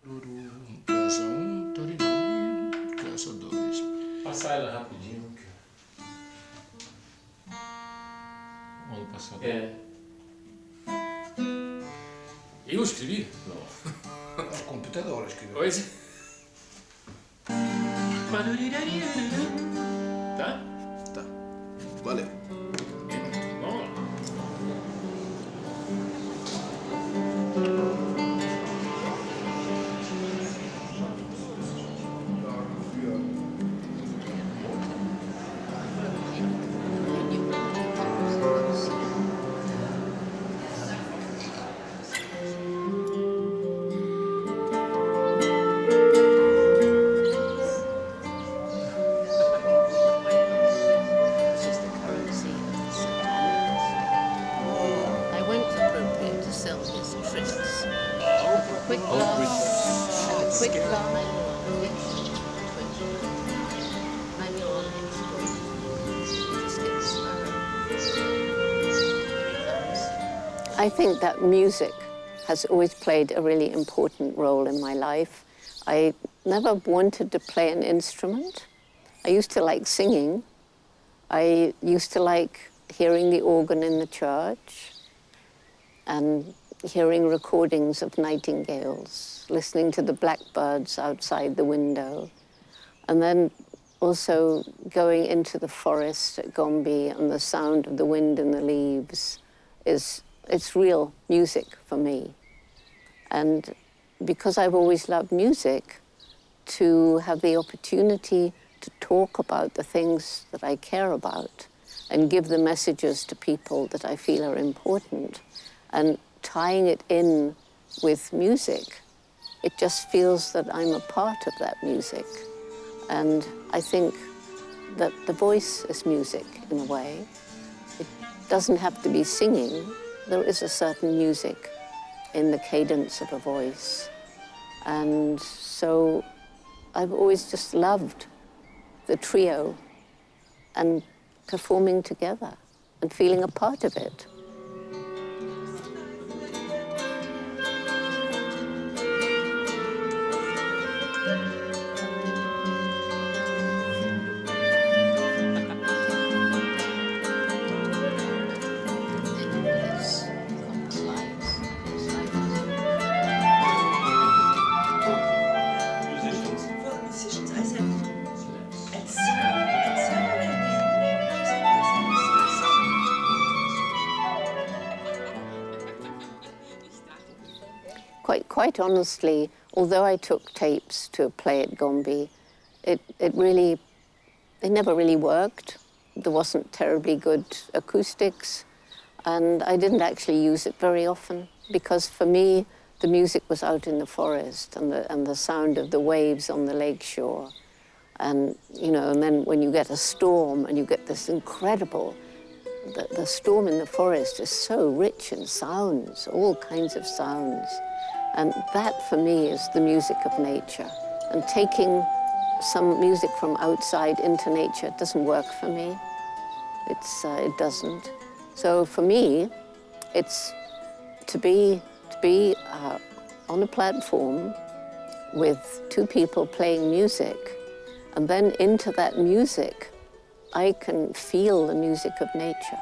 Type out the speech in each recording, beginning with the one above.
Casa 1, Torinho, casa 2. Passar ela rapidinho. O ano passado. É. Eu escrevi? Não. O computador escreveu. Pois. Tá? Tá. Valeu. Vamos lá. I think that music has always played a really important role in my life. I never wanted to play an instrument. I used to like singing. I used to like hearing the organ in the church and hearing recordings of nightingales, listening to the blackbirds outside the window, and then also going into the forest at Gombe, and the sound of the wind in the leaves it's real music for me. And because I've always loved music, to have the opportunity to talk about the things that I care about and give the messages to people that I feel are important, and tying it in with music, it just feels that I'm a part of that music. And I think that the voice is music in a way. It doesn't have to be singing. There is a certain music in the cadence of a voice. And so I've always just loved the trio and performing together and feeling a part of it. Quite honestly, although I took tapes to play at Gombe, it never really worked. There wasn't terribly good acoustics, and I didn't actually use it very often, because for me, the music was out in the forest and the sound of the waves on the lakeshore. And, you know, and then when you get a storm and you get this incredible, the storm in the forest is so rich in sounds, all kinds of sounds. And that, for me, is the music of nature. And taking some music from outside into nature doesn't work for me. It doesn't. So for me, it's to be on a platform with two people playing music, and then into that music, I can feel the music of nature.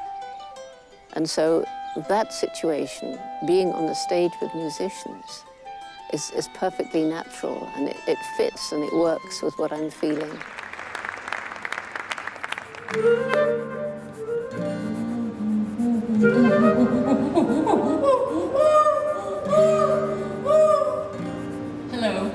And so that situation, being on the stage with musicians, is perfectly natural, and it fits and it works with what I'm feeling. Hello.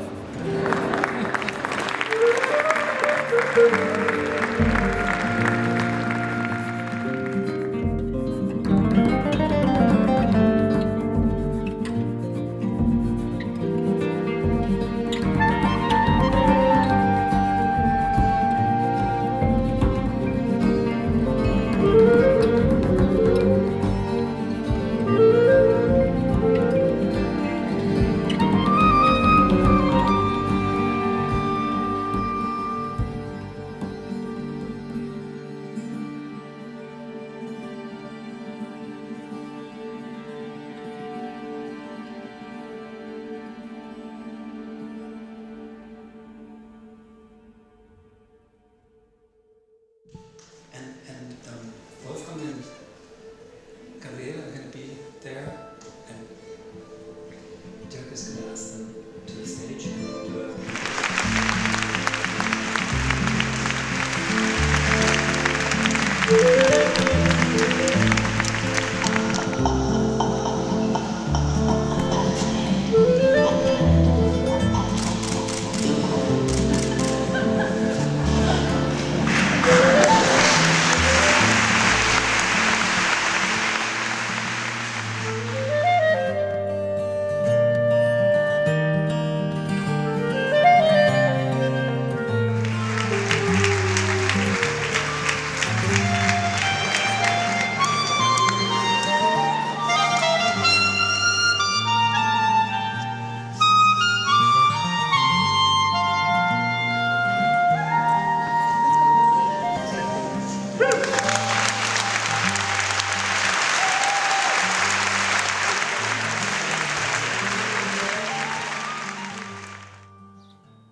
us then to the stage.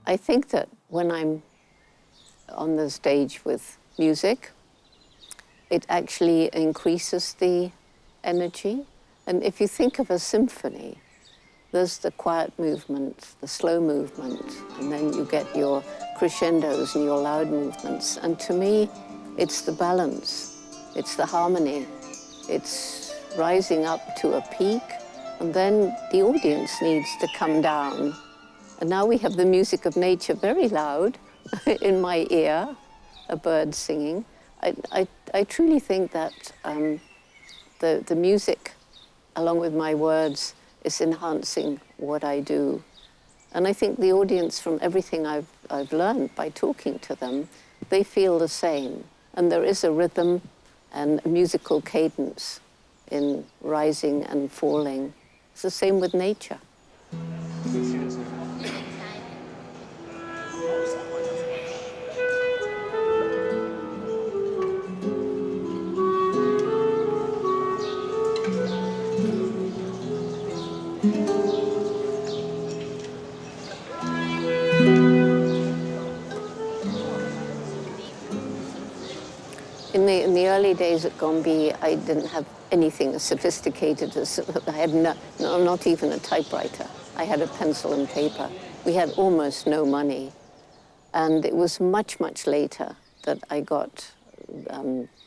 I think that when I'm on the stage with music, it actually increases the energy. And if you think of a symphony, there's the quiet movement, the slow movement, and then you get your crescendos and your loud movements. And to me, it's the balance, it's the harmony, it's rising up to a peak, and then the audience needs to come down. And now we have the music of nature very loud in my ear, a bird singing. I truly think that the music, along with my words, is enhancing what I do. And I think the audience, from everything I've learned by talking to them, they feel the same. And there is a rhythm and a musical cadence in rising and falling. It's the same with nature. In the early days at Gombe, I didn't have anything as sophisticated as, I had not even a typewriter. I had a pencil and paper. We had almost no money. And it was much, much later that I got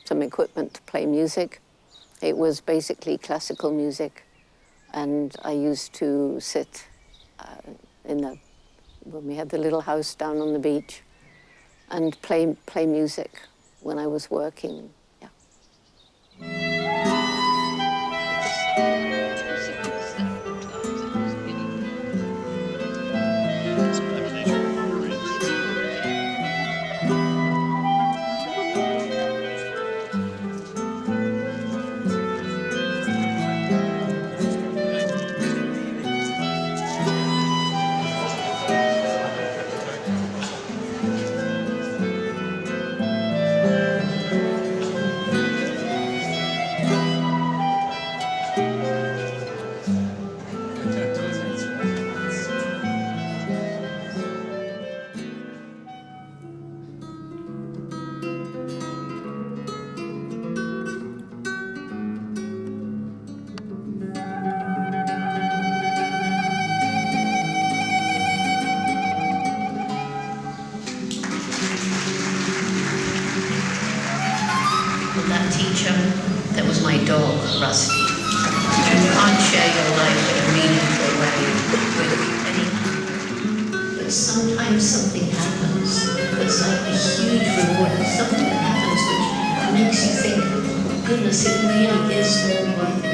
some equipment to play music. It was basically classical music. And I used to sit when we had the little house down on the beach and play music when I was working. That was my dog, Rusty. You can't share your life in a meaningful way with anyone. But sometimes something happens that's like a huge reward. It's something that happens which makes you think, oh, goodness, it really is all worth it.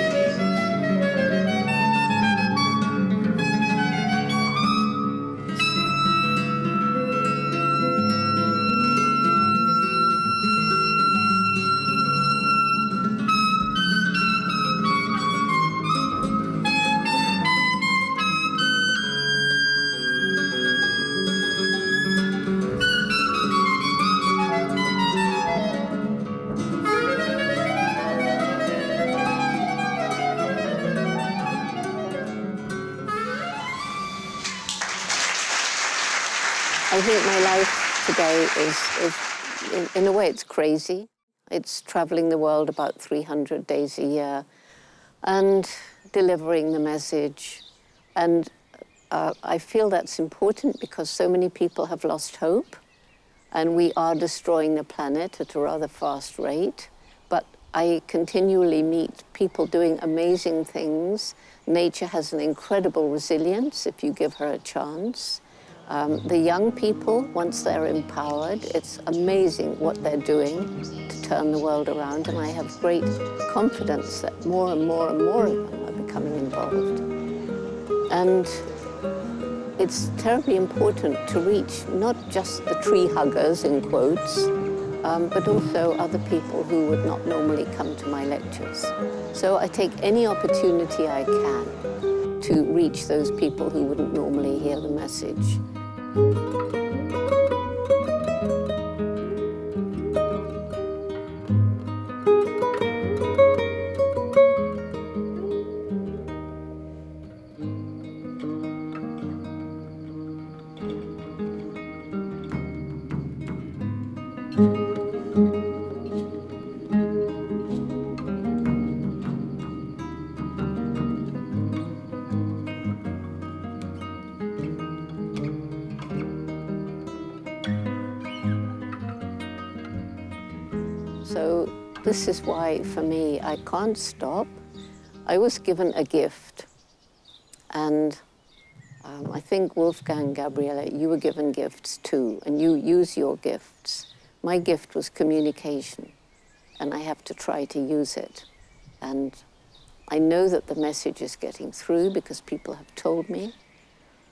I think my life today is, in a way, it's crazy. It's traveling the world about 300 days a year and delivering the message. And I feel that's important because so many people have lost hope, and we are destroying the planet at a rather fast rate. But I continually meet people doing amazing things. Nature has an incredible resilience if you give her a chance. The young people, once they're empowered, it's amazing what they're doing to turn the world around, and I have great confidence that more and more and more of them are becoming involved. And it's terribly important to reach not just the tree huggers, in quotes, but also other people who would not normally come to my lectures. So I take any opportunity I can to reach those people who wouldn't normally hear the message. So this is why, for me, I can't stop. I was given a gift, and I think Wolfgang, Gabriele, you were given gifts too, and you use your gifts. My gift was communication, and I have to try to use it. And I know that the message is getting through because people have told me.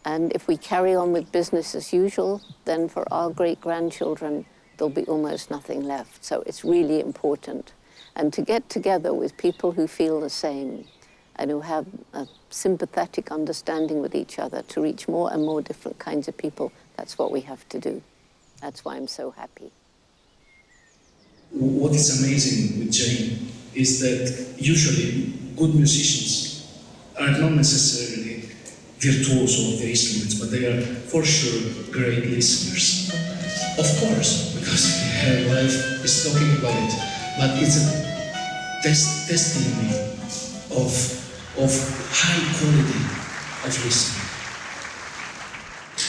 And if we carry on with business as usual, then for our great-grandchildren, there'll be almost nothing left. So it's really important. And to get together with people who feel the same and who have a sympathetic understanding with each other to reach more and more different kinds of people, that's what we have to do. That's why I'm so happy. What is amazing with Jane is that usually good musicians are not necessarily virtuoso of their instruments, but they are for sure great listeners. Of course, because her life is talking about it, but it's a testimony of high quality of listening.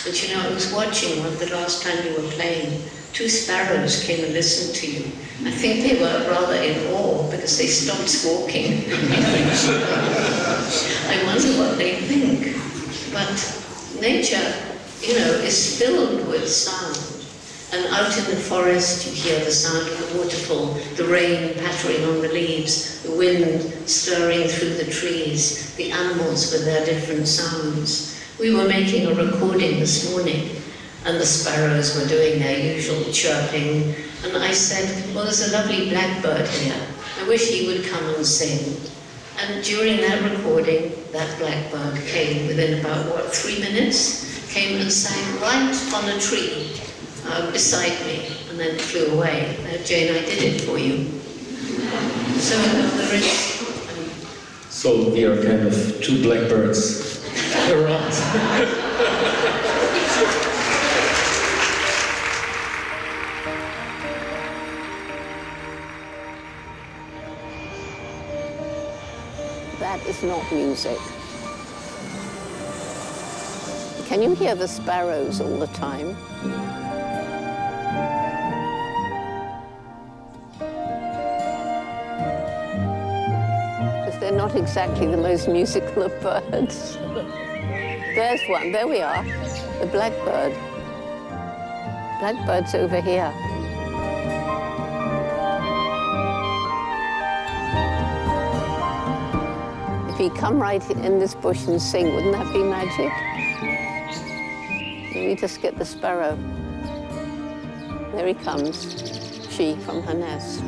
But you know, I was watching the last time you were playing. 2 sparrows came and listened to you. I think they were rather in awe because they stopped squawking. I wonder what they think. But nature, you know, is filled with sound. And out in the forest, you hear the sound of the waterfall, the rain pattering on the leaves, the wind stirring through the trees, the animals with their different sounds. We were making a recording this morning, and the sparrows were doing their usual chirping. And I said, well, there's a lovely blackbird here. I wish he would come and sing. And during that recording, that blackbird came within about, 3 minutes, came and sang right on a tree beside me, and then flew away. Jane, I did it for you. So there is... So we are kind of 2 blackbirds around. That is not music. Can you hear the sparrows all the time? Because they're not exactly the most musical of birds. There's one, there we are, the blackbird. Blackbird's over here. If he'd come right in this bush and sing, wouldn't that be magic? Let me just get the sparrow. There he comes, she from her nest.